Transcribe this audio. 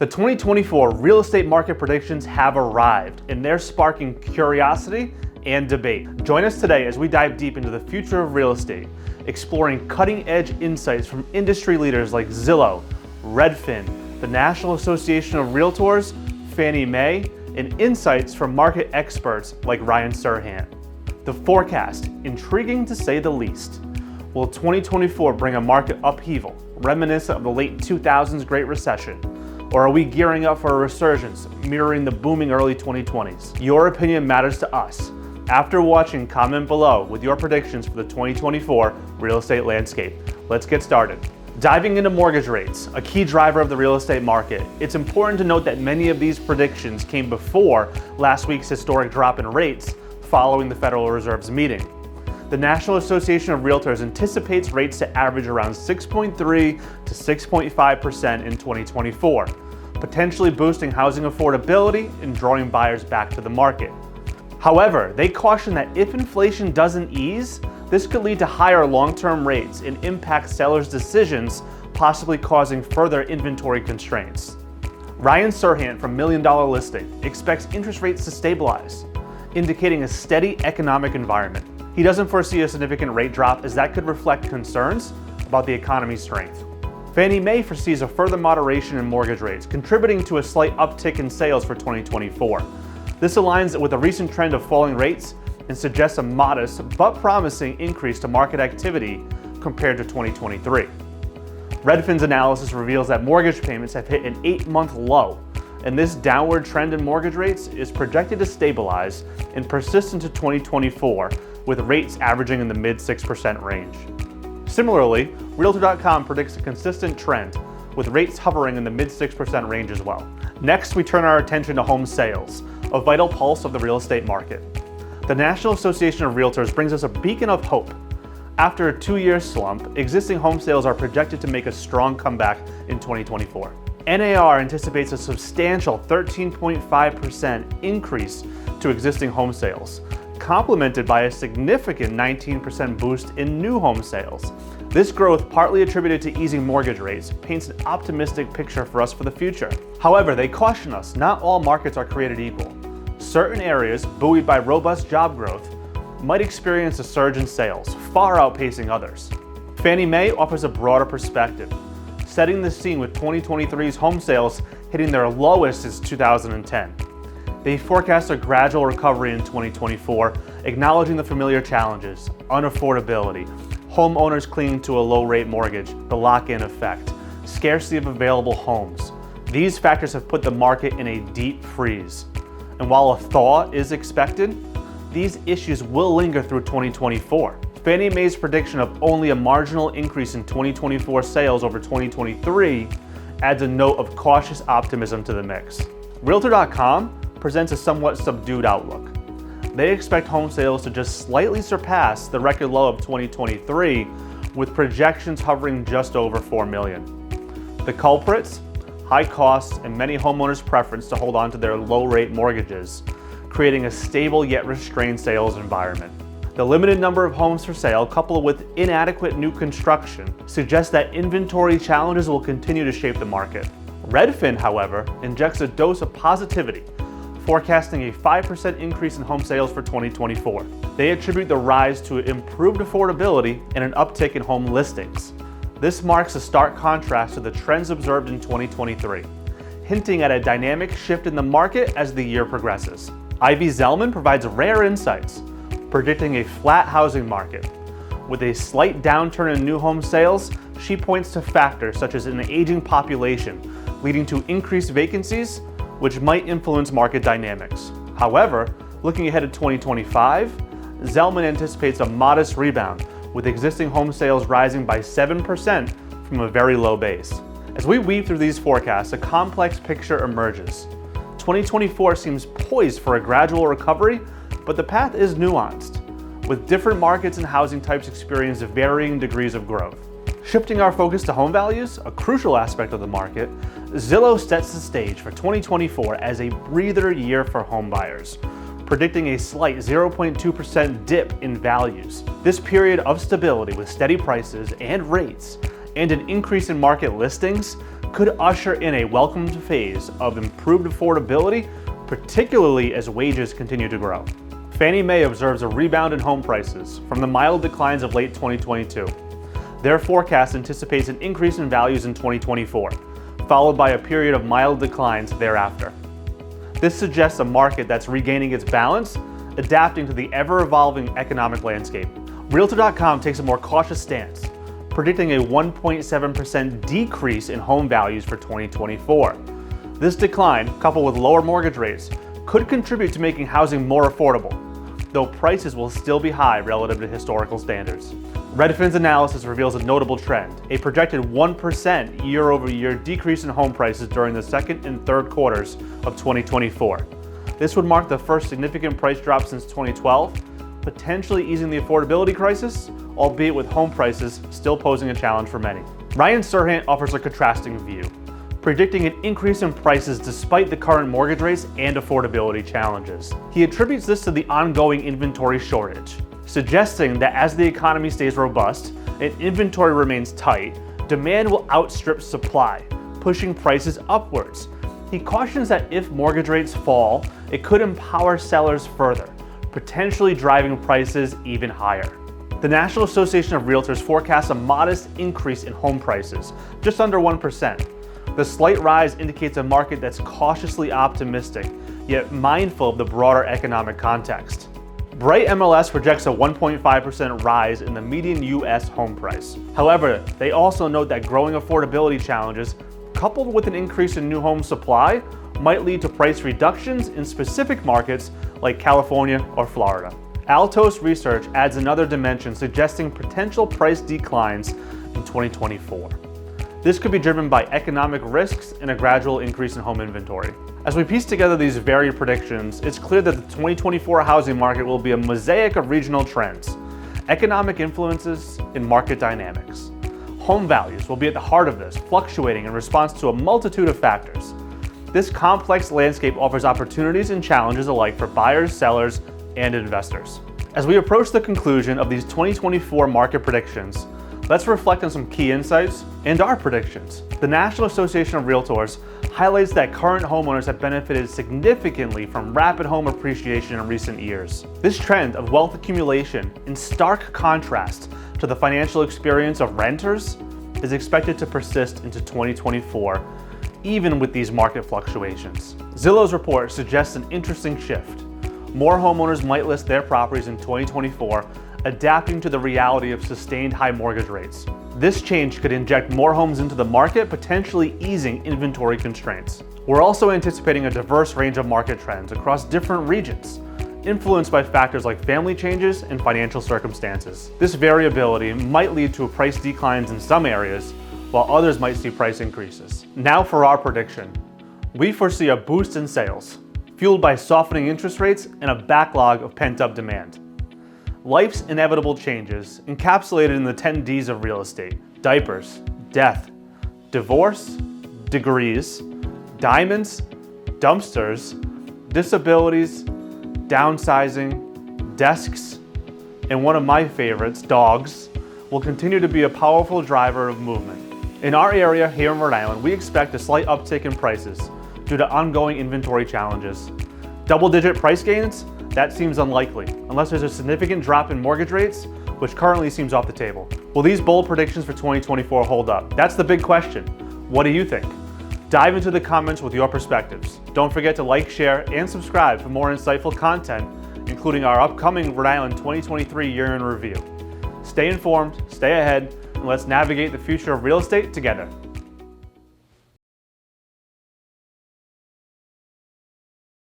The 2024 real estate market predictions have arrived, and they're sparking curiosity and debate. Join us today as we dive deep into the future of real estate, exploring cutting-edge insights from industry leaders like Zillow, Redfin, the National Association of Realtors, Fannie Mae, and insights from market experts like Ryan Serhant. The forecast, intriguing to say the least. Will 2024 bring a market upheaval, reminiscent of the late 2000s Great Recession? Or are we gearing up for a resurgence, mirroring the booming early 2020s? Your opinion matters to us. After watching, comment below with your predictions for the 2024 real estate landscape. Let's get started. Diving into mortgage rates, a key driver of the real estate market, it's important to note that many of these predictions came before last week's historic drop in rates following the Federal Reserve's meeting. The National Association of Realtors anticipates rates to average around 6.3 to 6.5% in 2024, potentially boosting housing affordability and drawing buyers back to the market. However, they caution that if inflation doesn't ease, this could lead to higher long-term rates and impact sellers' decisions, possibly causing further inventory constraints. Ryan Serhant from $1 Million Listing expects interest rates to stabilize, indicating a steady economic environment. He doesn't foresee a significant rate drop as that could reflect concerns about the economy's strength. Fannie Mae foresees a further moderation in mortgage rates, contributing to a slight uptick in sales for 2024. This aligns with a recent trend of falling rates and suggests a modest but promising increase to market activity compared to 2023. Redfin's analysis reveals that mortgage payments have hit an 8-month low, and this downward trend in mortgage rates is projected to stabilize and persist into 2024, with rates averaging in the mid 6% range. Similarly, Realtor.com predicts a consistent trend, with rates hovering in the mid 6% range as well. Next, we turn our attention to home sales, a vital pulse of the real estate market. The National Association of Realtors brings us a beacon of hope. After a 2-year slump, existing home sales are projected to make a strong comeback in 2024. NAR anticipates a substantial 13.5% increase to existing home sales, complemented by a significant 19% boost in new home sales. This growth, partly attributed to easing mortgage rates, paints an optimistic picture for us for the future. However, they caution us not all markets are created equal. Certain areas, buoyed by robust job growth, might experience a surge in sales, far outpacing others. Fannie Mae offers a broader perspective, setting the scene with 2023's home sales hitting their lowest since 2010. They forecast a gradual recovery in 2024, acknowledging the familiar challenges: unaffordability, homeowners clinging to a low-rate mortgage, the lock-in effect, scarcity of available homes. These factors have put the market in a deep freeze. And while a thaw is expected, these issues will linger through 2024. Fannie Mae's prediction of only a marginal increase in 2024 sales over 2023 adds a note of cautious optimism to the mix. Realtor.com presents a somewhat subdued outlook. They expect home sales to just slightly surpass the record low of 2023, with projections hovering just over 4 million. The culprits? High costs and many homeowners' preference to hold on to their low-rate mortgages, creating a stable yet restrained sales environment. The limited number of homes for sale, coupled with inadequate new construction, suggests that inventory challenges will continue to shape the market. Redfin, however, injects a dose of positivity, forecasting a 5% increase in home sales for 2024. They attribute the rise to improved affordability and an uptick in home listings. This marks a stark contrast to the trends observed in 2023, hinting at a dynamic shift in the market as the year progresses. Ivy Zelman provides rare insights, predicting a flat housing market. With a slight downturn in new home sales, she points to factors such as an aging population, leading to increased vacancies, which might influence market dynamics. However, looking ahead to 2025, Zelman anticipates a modest rebound, with existing home sales rising by 7% from a very low base. As we weave through these forecasts, a complex picture emerges. 2024 seems poised for a gradual recovery, but the path is nuanced, with different markets and housing types experiencing varying degrees of growth. Shifting our focus to home values, a crucial aspect of the market, Zillow sets the stage for 2024 as a breather year for homebuyers, predicting a slight 0.2% dip in values. This period of stability with steady prices and rates and an increase in market listings could usher in a welcomed phase of improved affordability, particularly as wages continue to grow. Fannie Mae observes a rebound in home prices from the mild declines of late 2022. Their forecast anticipates an increase in values in 2024, followed by a period of mild declines thereafter. This suggests a market that's regaining its balance, adapting to the ever-evolving economic landscape. Realtor.com takes a more cautious stance, predicting a 1.7% decrease in home values for 2024. This decline, coupled with lower mortgage rates, could contribute to making housing more affordable, though prices will still be high relative to historical standards. Redfin's analysis reveals a notable trend, a projected 1% year-over-year decrease in home prices during the second and third quarters of 2024. This would mark the first significant price drop since 2012, potentially easing the affordability crisis, albeit with home prices still posing a challenge for many. Ryan Serhant offers a contrasting view, predicting an increase in prices despite the current mortgage rates and affordability challenges. He attributes this to the ongoing inventory shortage, suggesting that as the economy stays robust and inventory remains tight, demand will outstrip supply, pushing prices upwards. He cautions that if mortgage rates fall, it could empower sellers further, potentially driving prices even higher. The National Association of Realtors forecasts a modest increase in home prices, just under 1%. The slight rise indicates a market that's cautiously optimistic, yet mindful of the broader economic context. Bright MLS projects a 1.5% rise in the median U.S. home price. However, they also note that growing affordability challenges, coupled with an increase in new home supply, might lead to price reductions in specific markets like California or Florida. Altos Research adds another dimension suggesting potential price declines in 2024. This could be driven by economic risks and a gradual increase in home inventory. As we piece together these varied predictions, it's clear that the 2024 housing market will be a mosaic of regional trends, economic influences, and market dynamics. Home values will be at the heart of this, fluctuating in response to a multitude of factors. This complex landscape offers opportunities and challenges alike for buyers, sellers, and investors. As we approach the conclusion of these 2024 market predictions, let's reflect on some key insights and our predictions. The National Association of Realtors highlights that current homeowners have benefited significantly from rapid home appreciation in recent years. This trend of wealth accumulation, in stark contrast to the financial experience of renters, is expected to persist into 2024, even with these market fluctuations. Zillow's report suggests an interesting shift. More homeowners might list their properties in 2024, adapting to the reality of sustained high mortgage rates. This change could inject more homes into the market, potentially easing inventory constraints. We're also anticipating a diverse range of market trends across different regions, influenced by factors like family changes and financial circumstances. This variability might lead to price declines in some areas, while others might see price increases. Now for our prediction. We foresee a boost in sales, fueled by softening interest rates and a backlog of pent-up demand. Life's inevitable changes, encapsulated in the 10 Ds of real estate: diapers, death, divorce, degrees, diamonds, dumpsters, disabilities, downsizing, desks, and one of my favorites, dogs, will continue to be a powerful driver of movement. In our area here in Rhode Island, we expect a slight uptick in prices due to ongoing inventory challenges. Double-digit price gains? That seems unlikely, unless there's a significant drop in mortgage rates, which currently seems off the table. Will these bold predictions for 2024 hold up? That's the big question. What do you think? Dive into the comments with your perspectives. Don't forget to like, share, and subscribe for more insightful content, including our upcoming Rhode Island 2023 Year in Review. Stay informed, stay ahead, and let's navigate the future of real estate together.